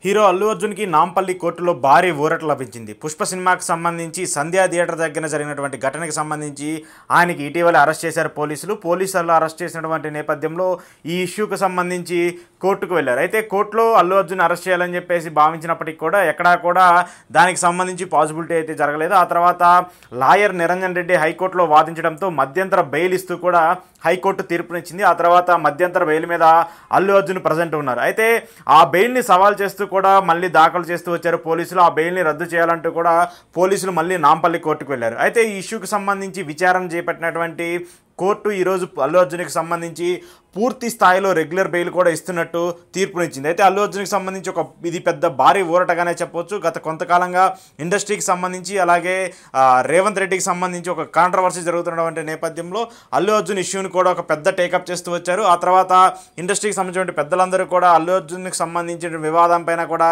Hero Allu అర్జున్కి నాంపల్లి కోర్టులో భారీ ఊరట లభించింది. పుష్ప సినిమాకి సంబంధించి సంధ్యా థియేటర్ దగ్గర జరిగినటువంటి ఘటనకి సంబంధించి ఆయనకి ఇటీవల అరెస్ట్ చేశారు పోలీసులు అరెస్ట్ చేసినటువంటి నేపథ్యంలో ఈ ఇష్యూకి సంబంధించి కోర్టుకు వెళ్ళారు. అయితే కోర్టులో అల్లు అర్జున్ అరెస్ట్ చేయాలని చెప్పేసి భావించినప్పటికీ కూడా ఎక్కడా కూడా దానికి సంబంధించి పాసిబిలిటీ అయితే జరగలేదు. ఆ తర్వాత లాయర్ నిరంజన్ రెడ్డి హైకోర్టులో వాదించడంతో మధ్యంతర బెయిల్ ఇస్తూ కూడా హైకోర్టు తీర్పునిచ్చింది. ఆ తర్వాత మధ్యంతర బెయిల్ మీద అల్లు అర్జున్ ప్రజెంట్ ఉన్నారు. అయితే ఆ బెయిల్ని సవాల్ చేస్తూ కూడా మళ్ళీ దాఖలు చేస్తూ వచ్చారు పోలీసులు. ఆ బెయిల్ని రద్దు చేయాలంటూ కూడా పోలీసులు మళ్ళీ నాంపల్లి కోర్టుకు వెళ్ళారు. అయితే ఈ ఇష్యూకి సంబంధించి విచారణ చేపట్టినటువంటి కోర్టు ఈరోజు అల్లు అర్జున్కి సంబంధించి పూర్తి స్థాయిలో రెగ్యులర్ బెయిల్ కూడా ఇస్తున్నట్టు తీర్పునిచ్చింది. అయితే అల్లు అర్జున్కి సంబంధించి ఇది పెద్ద భారీ ఊరటగానే చెప్పొచ్చు. గత కొంతకాలంగా ఇండస్ట్రీకి సంబంధించి అలాగే రేవంత్ రెడ్డికి సంబంధించి ఒక కాంట్రవర్సీ జరుగుతున్నటువంటి నేపథ్యంలో అల్లు అర్జున్ ఇష్యూని కూడా ఒక పెద్ద టేకప్ చేస్తూ వచ్చారు. ఆ తర్వాత ఇండస్ట్రీకి సంబంధించిన పెద్దలందరూ కూడా అల్లు అర్జున్కి సంబంధించిన వివాదం పైన కూడా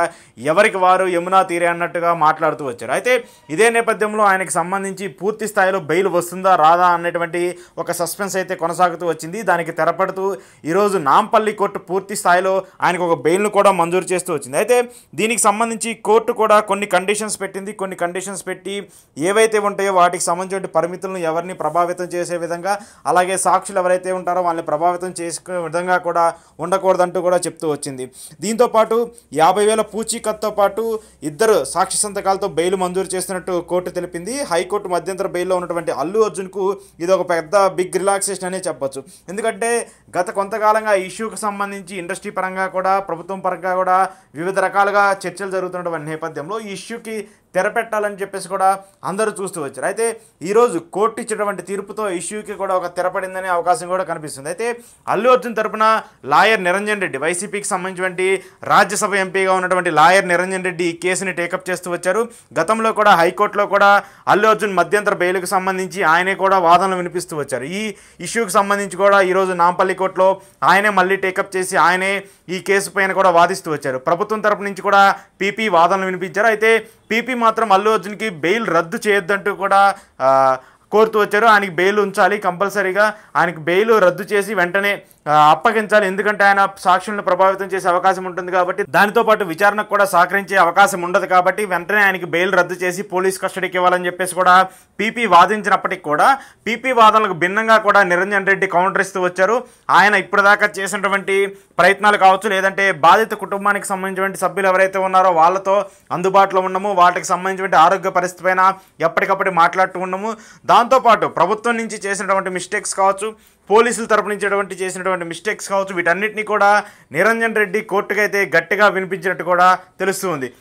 ఎవరికి వారు యమునా తీరే అన్నట్టుగా మాట్లాడుతూ వచ్చారు. అయితే ఇదే నేపథ్యంలో ఆయనకి సంబంధించి పూర్తి స్థాయిలో బెయిల్ వస్తుందా రాదా అన్నటువంటి ఒక సస్పెన్స్ అయితే కొనసాగుతూ వచ్చింది. దానికి తెరపడుతూ ఈరోజు నాంపల్లి కోర్టు పూర్తి స్థాయిలో ఆయనకు ఒక బెయిల్ను కూడా మంజూరు చేస్తూ వచ్చింది. అయితే దీనికి సంబంధించి కోర్టు కూడా కొన్ని కండిషన్స్ పెట్టింది. కొన్ని కండిషన్స్ పెట్టి ఏవైతే ఉంటాయో వాటికి సంబంధించిన పరిమితులను ఎవరిని ప్రభావితం చేసే విధంగా, అలాగే సాక్షులు ఎవరైతే ఉంటారో వాళ్ళని ప్రభావితం చేసుకునే విధంగా కూడా ఉండకూడదంటూ కూడా చెప్తూ వచ్చింది. దీంతోపాటు 50,000 పూచీకత్తుతో పాటు 2 సాక్షి సంతకాలతో బెయిల్ మంజూరు చేస్తున్నట్టు కోర్టు తెలిపింది. హైకోర్టు మధ్యంతర బెయిల్లో ఉన్నటువంటి అల్లు అర్జున్కు ఇది ఒక పెద్ద బిగ్ రిలాక్సేషన్ అనే చెప్పొచ్చు. ఎందుకంటే గత కొంతకాలంగా ఈ ఇష్యూకి సంబంధించి ఇండస్ట్రీ పరంగా కూడా ప్రభుత్వం పరంగా కూడా వివిధ రకాలుగా చర్చలు జరుగుతున్నటువంటి నేపథ్యంలో ఈ ఇష్యూకి తెరపెట్టాలని చెప్పేసి కూడా అందరూ చూస్తూ వచ్చారు. అయితే ఈరోజు కోర్టు ఇచ్చినటువంటి తీర్పుతో ఇష్యూకి కూడా ఒక తెరపడిందనే అవకాశం కూడా కనిపిస్తుంది. అయితే అల్లు అర్జున్ తరపున లాయర్ నిరంజన్ రెడ్డి, వైసీపీకి సంబంధించినటువంటి రాజ్యసభ ఎంపీగా ఉన్నటువంటి లాయర్ నిరంజన్ రెడ్డి ఈ కేసుని టేకప్ చేస్తూ వచ్చారు. గతంలో కూడా హైకోర్టులో కూడా అల్లు అర్జున్ మధ్యంతర బెయిల్కు సంబంధించి ఆయనే కూడా వాదనలు వినిపిస్తూ వచ్చారు. ఈ ఇష్యూకి సంబంధించి కూడా ఈరోజు నాంపల్లి కోర్టులో ఆయనే మళ్ళీ టేకప్ చేసి ఆయనే ఈ కేసు పైన కూడా వాదిస్తూ వచ్చారు. ప్రభుత్వం తరపు నుంచి కూడా పీపీ వాదనలు వినిపించారు. అయితే పీపీ మాత్రం అల్లు అర్జున్కి బెయిల్ రద్దు చేయొద్దంటూ కూడా కోరుతూ వచ్చారు. ఆయనకి బెయిల్ ఉంచాలి, కంపల్సరీగా ఆయనకి బెయిల్ రద్దు చేసి వెంటనే అప్పగించాలి. ఎందుకంటే ఆయన సాక్షులను ప్రభావితం చేసే అవకాశం ఉంటుంది కాబట్టి, దానితో పాటు విచారణకు కూడా సహకరించే అవకాశం ఉండదు కాబట్టి వెంటనే ఆయనకి బెయిల్ రద్దు చేసి పోలీస్ కస్టడీకి ఇవ్వాలని చెప్పేసి కూడా పీపీ వాదించినప్పటికీ కూడా పీపీ వాదనలకు భిన్నంగా కూడా నిరంజన్ రెడ్డి కౌంటర్ ఇస్తూ వచ్చారు. ఆయన ఇప్పటిదాకా చేసినటువంటి ప్రయత్నాలు కావచ్చు, లేదంటే బాధిత కుటుంబానికి సంబంధించినటువంటి సభ్యులు ఎవరైతే ఉన్నారో వాళ్ళతో అందుబాటులో ఉన్నాము, వాటికి సంబంధించిన ఆరోగ్య పరిస్థితి పైన ఎప్పటికప్పుడు మాట్లాడుతూ ఉన్నాము. దాంతోపాటు ప్రభుత్వం నుంచి చేసినటువంటి మిస్టేక్స్ కావచ్చు, పోలీసుల తరపు నుంచి చేసినటువంటి మిస్టేక్స్ కావచ్చు, వీటన్నిటిని కూడా నిరంజన్ రెడ్డి కోర్టుకైతే గట్టిగా వినిపించినట్టు కూడా తెలుస్తుంది.